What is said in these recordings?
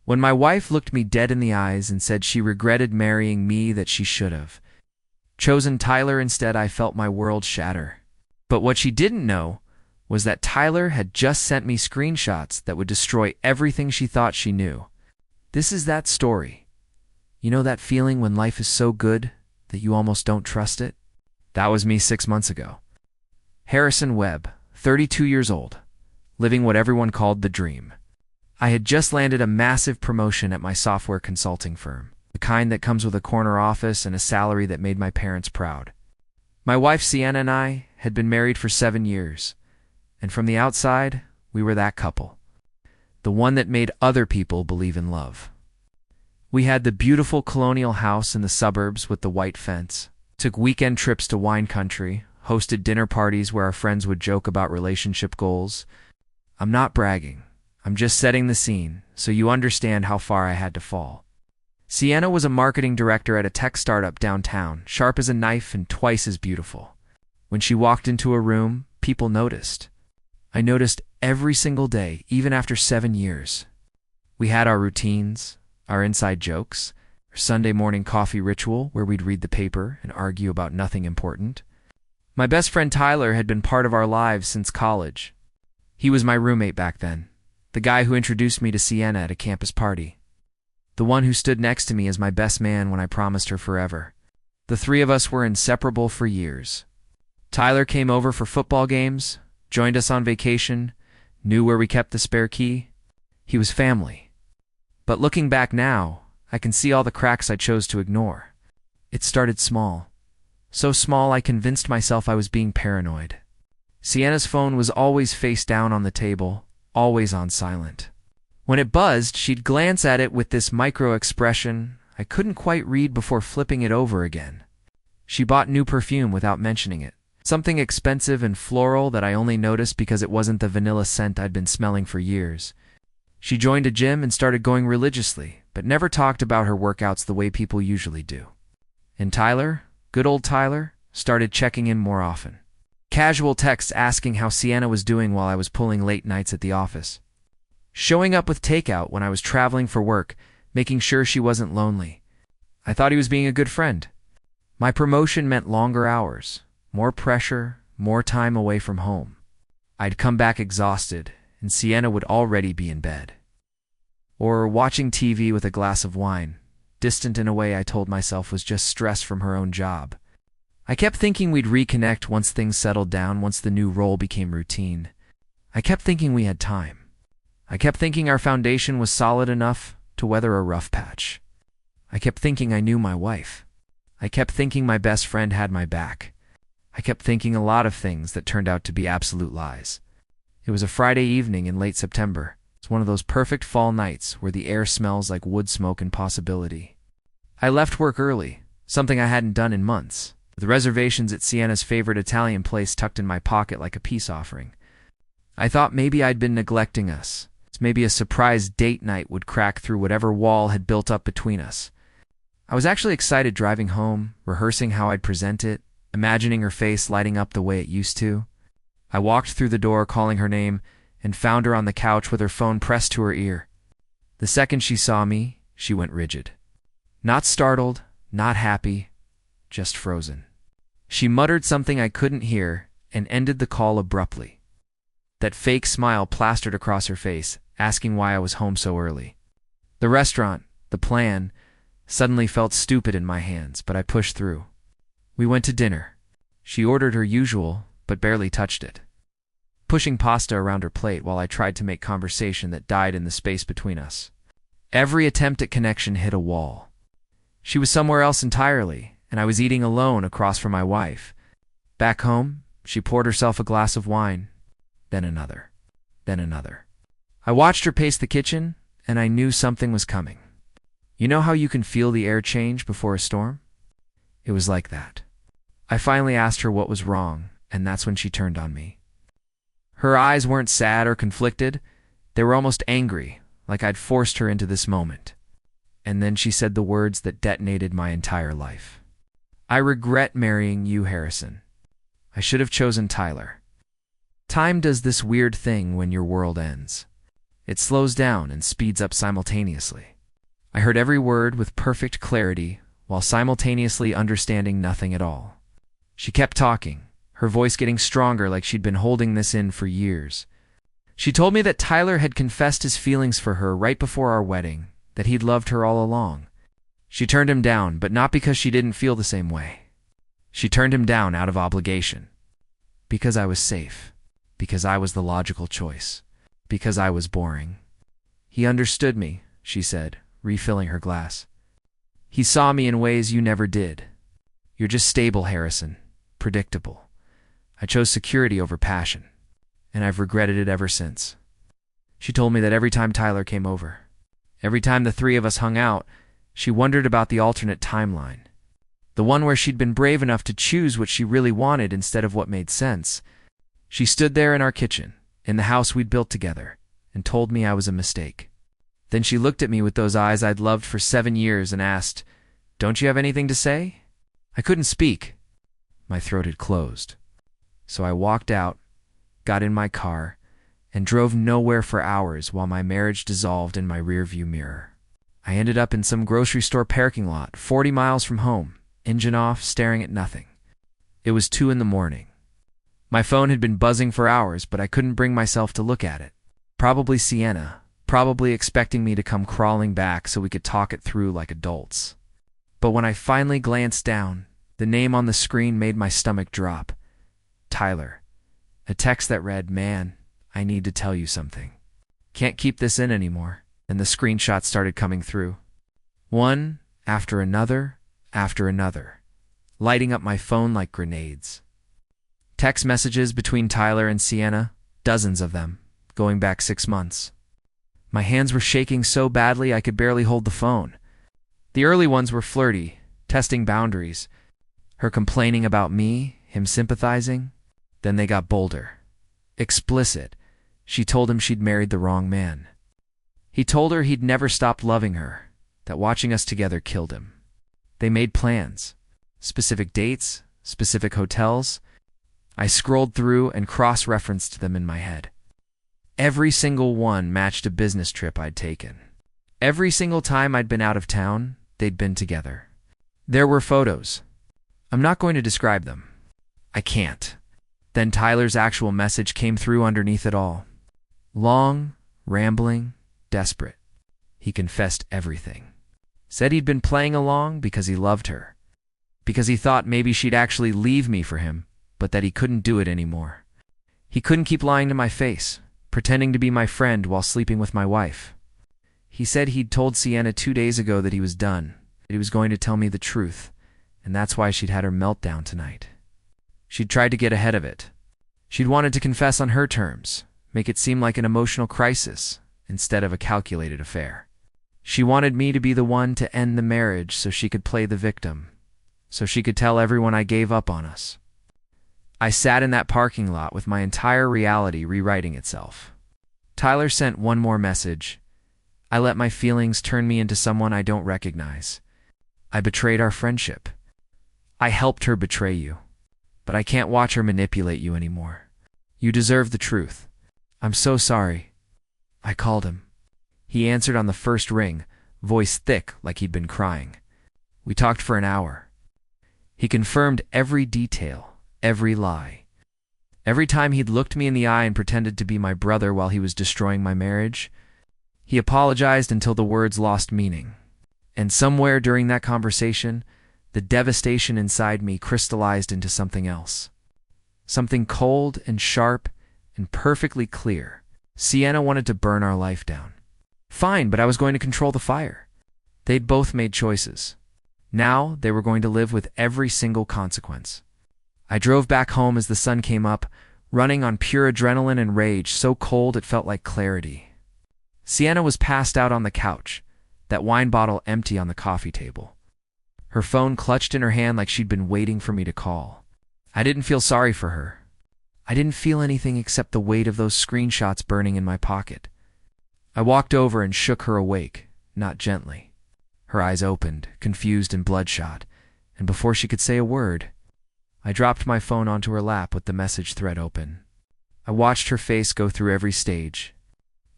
When my wife looked me dead in the eyes and said she regretted marrying me, that she should have chosen Tyler instead, I felt my world shatter. But what she didn't know was that Tyler had just sent me screenshots that would destroy everything she thought she knew. This is that story. You know that feeling when life is so good that you almost don't trust it? That was me 6 months ago. Harrison Webb, 32 years old, living what everyone called the dream. I had just landed a massive promotion at my software consulting firm, the kind that comes with a corner office and a salary that made my parents proud. My wife Sienna and I had been married for 7 years, and from the outside, we were that couple. The one that made other people believe in love. We had the beautiful colonial house in the suburbs with the white fence, took weekend trips to wine country, hosted dinner parties where our friends would joke about relationship goals. I'm not bragging. I'm just setting the scene so you understand how far I had to fall. Sienna was a marketing director at a tech startup downtown, sharp as a knife and twice as beautiful. When she walked into a room, people noticed. I noticed every single day, even after 7 years. We had our routines, our inside jokes, our Sunday morning coffee ritual where we'd read the paper and argue about nothing important. My best friend Tyler had been part of our lives since college. He was my roommate back then, the guy who introduced me to Sienna at a campus party, the one who stood next to me as my best man when I promised her forever. The three of us were inseparable for years. Tyler came over for football games, joined us on vacation, knew where we kept the spare key. He was family. But looking back now, I can see all the cracks I chose to ignore. It started small. So small I convinced myself I was being paranoid. Sienna's phone was always face down on the table, always on silent. When it buzzed, she'd glance at it with this micro-expression I couldn't quite read before flipping it over again. She bought new perfume without mentioning it. Something expensive and floral that I only noticed because it wasn't the vanilla scent I'd been smelling for years. She joined a gym and started going religiously, but never talked about her workouts the way people usually do. And Tyler, good old Tyler, started checking in more often. Casual texts asking how Sienna was doing while I was pulling late nights at the office. Showing up with takeout when I was traveling for work, making sure she wasn't lonely. I thought he was being a good friend. My promotion meant longer hours, more pressure, more time away from home. I'd come back exhausted, and Sienna would already be in bed. Or watching TV with a glass of wine, distant in a way I told myself was just stress from her own job. I kept thinking we'd reconnect once things settled down, once the new role became routine. I kept thinking we had time. I kept thinking our foundation was solid enough to weather a rough patch. I kept thinking I knew my wife. I kept thinking my best friend had my back. I kept thinking a lot of things that turned out to be absolute lies. It was a Friday evening in late September. It's one of those perfect fall nights where the air smells like wood smoke and possibility. I left work early, something I hadn't done in months, with reservations at Sienna's favorite Italian place tucked in my pocket like a peace offering. I thought maybe I'd been neglecting us. Maybe a surprise date night would crack through whatever wall had built up between us. I was actually excited driving home, rehearsing how I'd present it, imagining her face lighting up the way it used to. I walked through the door calling her name and found her on the couch with her phone pressed to her ear. The second she saw me, she went rigid. Not startled, not happy, just frozen. She muttered something I couldn't hear and ended the call abruptly. That fake smile plastered across her face, asking why I was home so early. The restaurant, the plan, suddenly felt stupid in my hands, but I pushed through. We went to dinner. She ordered her usual, but barely touched it, pushing pasta around her plate while I tried to make conversation that died in the space between us. Every attempt at connection hit a wall. She was somewhere else entirely, and I was eating alone across from my wife. Back home, she poured herself a glass of wine, then another, then another. I watched her pace the kitchen, and I knew something was coming. You know how you can feel the air change before a storm? It was like that. I finally asked her what was wrong, and that's when she turned on me. Her eyes weren't sad or conflicted. They were almost angry, like I'd forced her into this moment. And then she said the words that detonated my entire life. I regret marrying you, Harrison. I should have chosen Tyler. Time does this weird thing when your world ends. It slows down and speeds up simultaneously. I heard every word with perfect clarity while simultaneously understanding nothing at all. She kept talking, her voice getting stronger like she'd been holding this in for years. She told me that Tyler had confessed his feelings for her right before our wedding, that he'd loved her all along. She turned him down, but not because she didn't feel the same way. She turned him down out of obligation. Because I was safe. Because I was the logical choice. Because I was boring. He understood me, she said, refilling her glass. He saw me in ways you never did. You're just stable, Harrison. Predictable. I chose security over passion, and I've regretted it ever since. She told me that every time Tyler came over, every time the three of us hung out, she wondered about the alternate timeline. The one where she'd been brave enough to choose what she really wanted instead of what made sense. She stood there in our kitchen, in the house we'd built together, and told me I was a mistake. Then she looked at me with those eyes I'd loved for 7 years and asked, "Don't you have anything to say?" I couldn't speak. My throat had closed. So I walked out, got in my car, and drove nowhere for hours while my marriage dissolved in my rearview mirror. I ended up in some grocery store parking lot, 40 miles from home, engine off, staring at nothing. It was 2 a.m. My phone had been buzzing for hours, but I couldn't bring myself to look at it. Probably Sienna, probably expecting me to come crawling back so we could talk it through like adults. But when I finally glanced down, the name on the screen made my stomach drop. Tyler. A text that read, "Man, I need to tell you something. Can't keep this in anymore." And the screenshots started coming through. One after another, lighting up my phone like grenades. Text messages between Tyler and Sienna, dozens of them, going back 6 months. My hands were shaking so badly I could barely hold the phone. The early ones were flirty, testing boundaries. Her complaining about me, him sympathizing. Then they got bolder. Explicit. She told him she'd married the wrong man. He told her he'd never stopped loving her, that watching us together killed him. They made plans. Specific dates, specific hotels. I scrolled through and cross-referenced them in my head. Every single one matched a business trip I'd taken. Every single time I'd been out of town, they'd been together. There were photos. I'm not going to describe them. I can't. Then Tyler's actual message came through underneath it all. Long, rambling, desperate. He confessed everything. Said he'd been playing along because he loved her. Because he thought maybe she'd actually leave me for him, but that he couldn't do it anymore. He couldn't keep lying to my face, pretending to be my friend while sleeping with my wife. He said he'd told Sienna 2 days ago that he was done, that he was going to tell me the truth, and that's why she'd had her meltdown tonight. She'd tried to get ahead of it. She'd wanted to confess on her terms, make it seem like an emotional crisis instead of a calculated affair. She wanted me to be the one to end the marriage so she could play the victim, so she could tell everyone I gave up on us. I sat in that parking lot with my entire reality rewriting itself. Tyler sent one more message. I let my feelings turn me into someone I don't recognize. I betrayed our friendship. I helped her betray you. But I can't watch her manipulate you anymore. You deserve the truth. I'm so sorry. I called him. He answered on the first ring, voice thick like he'd been crying. We talked for an hour. He confirmed every detail, every lie. Every time he'd looked me in the eye and pretended to be my brother while he was destroying my marriage, he apologized until the words lost meaning. And somewhere during that conversation, the devastation inside me crystallized into something else. Something cold and sharp and perfectly clear. Sienna wanted to burn our life down. Fine, but I was going to control the fire. They'd both made choices. Now they were going to live with every single consequence. I drove back home as the sun came up, running on pure adrenaline and rage, so cold it felt like clarity. Sienna was passed out on the couch, that wine bottle empty on the coffee table. Her phone clutched in her hand like she'd been waiting for me to call. I didn't feel sorry for her. I didn't feel anything except the weight of those screenshots burning in my pocket. I walked over and shook her awake, not gently. Her eyes opened, confused and bloodshot, and before she could say a word, I dropped my phone onto her lap with the message thread open. I watched her face go through every stage.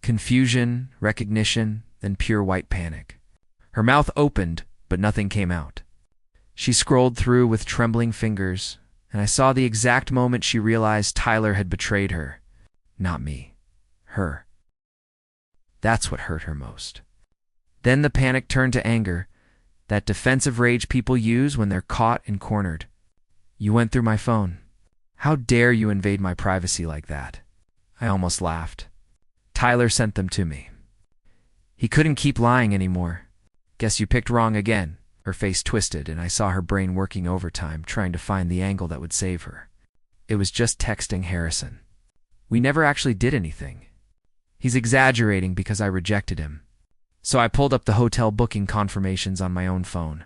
Confusion, recognition, then pure white panic. Her mouth opened, but nothing came out. She scrolled through with trembling fingers, and I saw the exact moment she realized Tyler had betrayed her. Not me. Her. That's what hurt her most. Then the panic turned to anger, that defensive rage people use when they're caught and cornered. You went through my phone. How dare you invade my privacy like that? I almost laughed. Tyler sent them to me. He couldn't keep lying anymore. Guess you picked wrong again. Her face twisted, and I saw her brain working overtime, trying to find the angle that would save her. It was just texting Harrison. We never actually did anything. He's exaggerating because I rejected him. So I pulled up the hotel booking confirmations on my own phone.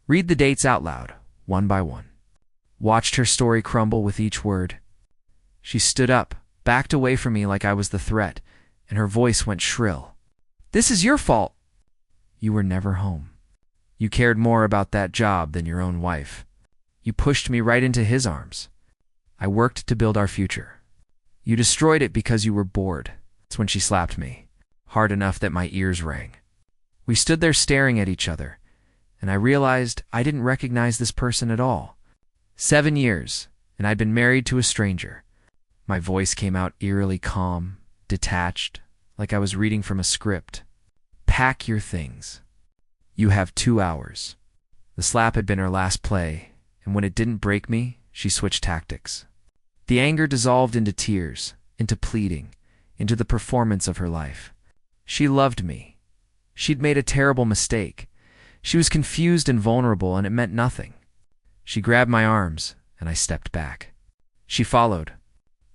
Read the dates out loud, one by one. Watched her story crumble with each word. She stood up, backed away from me like I was the threat, and her voice went shrill. This is your fault. You were never home. You cared more about that job than your own wife. You pushed me right into his arms. I worked to build our future. You destroyed it because you were bored. That's when she slapped me, hard enough that my ears rang. We stood there staring at each other, and I realized I didn't recognize this person at all. 7 years, and I'd been married to a stranger. My voice came out eerily calm, detached, like I was reading from a script. Pack your things. You have 2 hours. The slap had been her last play, and when it didn't break me, she switched tactics. The anger dissolved into tears, into pleading, into the performance of her life. She loved me. She'd made a terrible mistake. She was confused and vulnerable, and it meant nothing. She grabbed my arms, and I stepped back. She followed.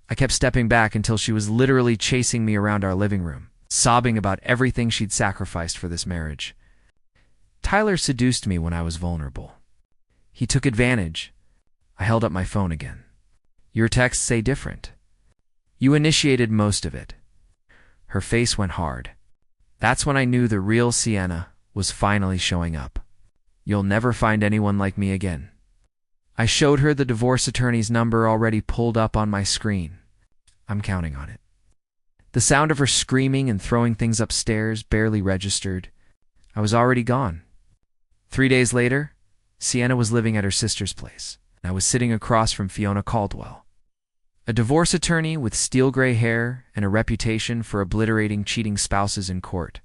I kept stepping back until she was literally chasing me around our living room, sobbing about everything she'd sacrificed for this marriage. Tyler seduced me when I was vulnerable. He took advantage. I held up my phone again. Your texts say different. You initiated most of it. Her face went hard. That's when I knew the real Sienna was finally showing up. You'll never find anyone like me again. I showed her the divorce attorney's number already pulled up on my screen. I'm counting on it. The sound of her screaming and throwing things upstairs barely registered. I was already gone. 3 days later, Sienna was living at her sister's place, and I was sitting across from Fiona Caldwell, a divorce attorney with steel gray hair and a reputation for obliterating cheating spouses in court.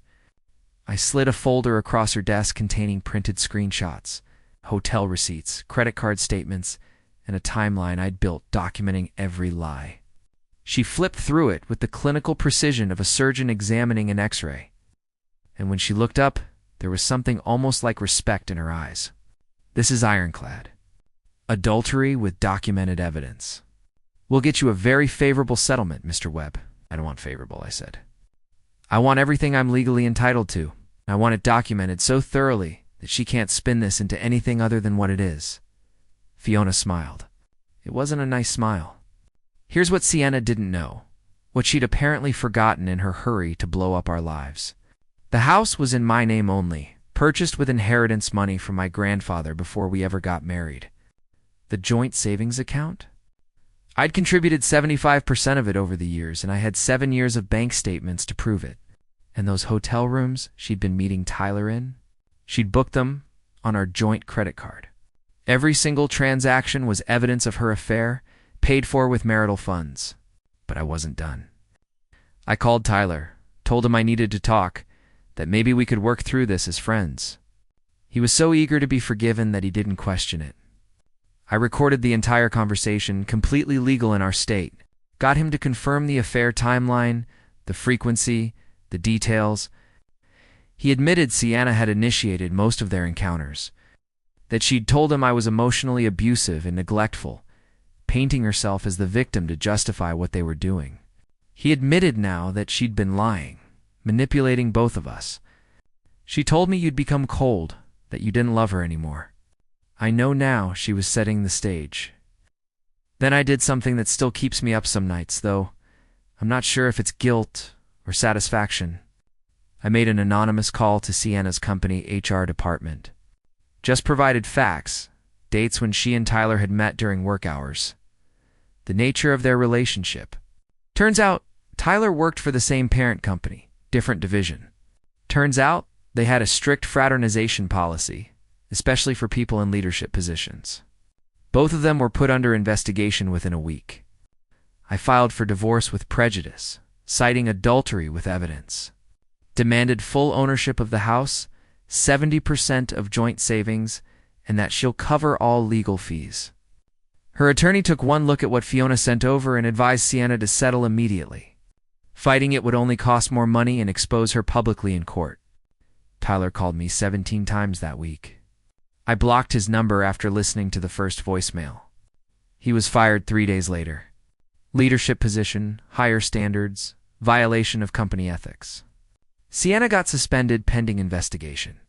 I slid a folder across her desk containing printed screenshots, hotel receipts, credit card statements, and a timeline I'd built documenting every lie. She flipped through it with the clinical precision of a surgeon examining an X-ray. And when she looked up, there was something almost like respect in her eyes. This is ironclad. Adultery with documented evidence. We'll get you a very favorable settlement, Mr. Webb. I don't want favorable, I said. I want everything I'm legally entitled to. I want it documented so thoroughly that she can't spin this into anything other than what it is. Fiona smiled. It wasn't a nice smile. Here's what Sienna didn't know, what she'd apparently forgotten in her hurry to blow up our lives. The house was in my name only, purchased with inheritance money from my grandfather before we ever got married. The joint savings account? I'd contributed 75% of it over the years, and I had 7 years of bank statements to prove it. And those hotel rooms she'd been meeting Tyler in? She'd booked them on our joint credit card. Every single transaction was evidence of her affair, paid for with marital funds. But I wasn't done. I called Tyler, told him I needed to talk, that maybe we could work through this as friends. He was so eager to be forgiven that he didn't question it. I recorded the entire conversation, completely legal in our state, got him to confirm the affair timeline, the frequency, the details. He admitted Sienna had initiated most of their encounters, that she'd told him I was emotionally abusive and neglectful, painting herself as the victim to justify what they were doing. He admitted now that she'd been lying, manipulating both of us. She told me you'd become cold, that you didn't love her anymore. I know now she was setting the stage. Then I did something that still keeps me up some nights, though I'm not sure if it's guilt or satisfaction. I made an anonymous call to Sienna's company HR department. Just provided facts, dates when she and Tyler had met during work hours, the nature of their relationship. Turns out, Tyler worked for the same parent company, different division. Turns out, they had a strict fraternization policy, especially for people in leadership positions. Both of them were put under investigation within a week. I filed for divorce with prejudice, citing adultery with evidence. Demanded full ownership of the house, 70% of joint savings, and that she'll cover all legal fees. Her attorney took one look at what Fiona sent over and advised Sienna to settle immediately. Fighting it would only cost more money and expose her publicly in court. Tyler called me 17 times that week. I blocked his number after listening to the first voicemail. He was fired 3 days later. Leadership position, higher standards, violation of company ethics. Sienna got suspended pending investigation,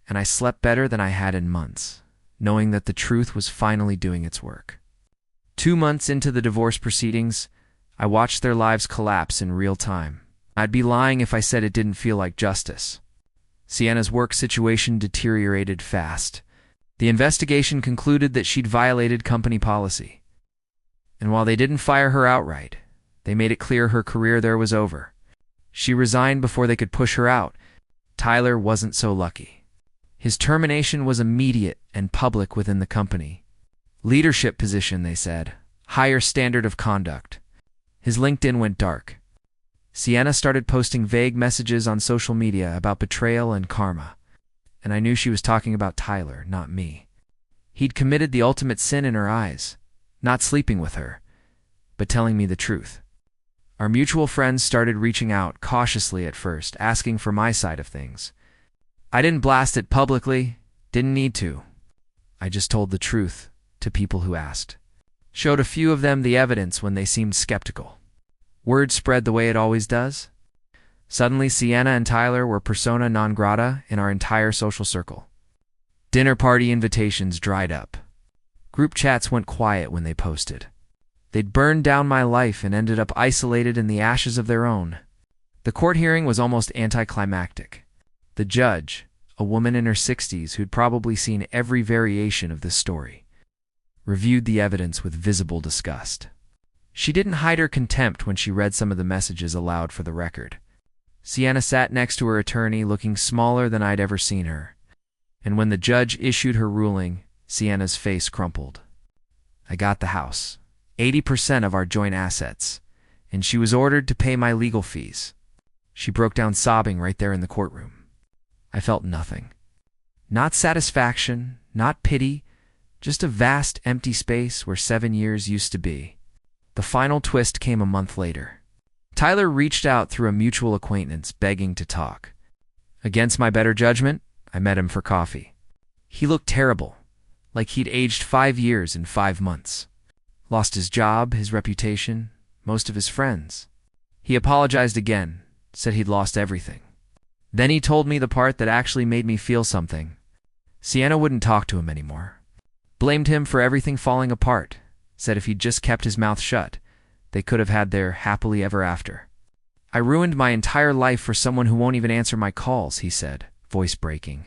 and I slept better than I had in months, knowing that the truth was finally doing its work. 2 months into the divorce proceedings, I watched their lives collapse in real time. I'd be lying if I said it didn't feel like justice. Sienna's work situation deteriorated fast. The investigation concluded that she'd violated company policy. And while they didn't fire her outright, they made it clear her career there was over. She resigned before they could push her out. Tyler wasn't so lucky. His termination was immediate and public within the company. Leadership position, they said. Higher standard of conduct. His LinkedIn went dark. Sienna started posting vague messages on social media about betrayal and karma. And I knew she was talking about Tyler, not me. He'd committed the ultimate sin in her eyes, not sleeping with her, but telling me the truth. Our mutual friends started reaching out cautiously at first, asking for my side of things. I didn't blast it publicly, didn't need to. I just told the truth to people who asked. Showed a few of them the evidence when they seemed skeptical. Word spread the way it always does. Suddenly, Sienna and Tyler were persona non grata in our entire social circle. Dinner party invitations dried up. Group chats went quiet when they posted. They'd burned down my life and ended up isolated in the ashes of their own. The court hearing was almost anticlimactic. The judge, a woman in her 60s who'd probably seen every variation of this story, reviewed the evidence with visible disgust. She didn't hide her contempt when she read some of the messages aloud for the record. Sienna sat next to her attorney, looking smaller than I'd ever seen her. And when the judge issued her ruling, Sienna's face crumpled. I got the house, 80% of our joint assets, and she was ordered to pay my legal fees. She broke down sobbing right there in the courtroom. I felt nothing. Not satisfaction, not pity, just a vast empty space where 7 years used to be. The final twist came a month later. Tyler reached out through a mutual acquaintance, begging to talk. Against my better judgment, I met him for coffee. He looked terrible, like he'd aged 5 years in 5 months. Lost his job, his reputation, most of his friends. He apologized again, said he'd lost everything. Then he told me the part that actually made me feel something. Sienna wouldn't talk to him anymore. Blamed him for everything falling apart. Said if he'd just kept his mouth shut, they could have had their happily ever after. I ruined my entire life for someone who won't even answer my calls, he said, voice breaking.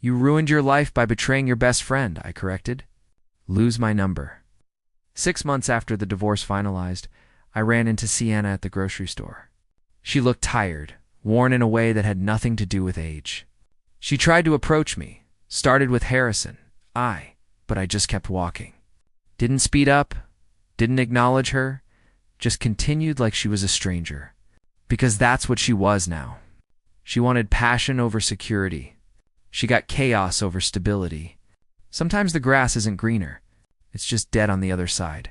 You ruined your life by betraying your best friend, I corrected. Lose my number. 6 months after the divorce finalized, I ran into Sienna at the grocery store. She looked tired, worn in a way that had nothing to do with age. She tried to approach me, started with Harrison, but I just kept walking. Didn't speed up, didn't acknowledge her, just continued like she was a stranger. Because that's what she was now. She wanted passion over security. She got chaos over stability. Sometimes the grass isn't greener. It's just dead on the other side.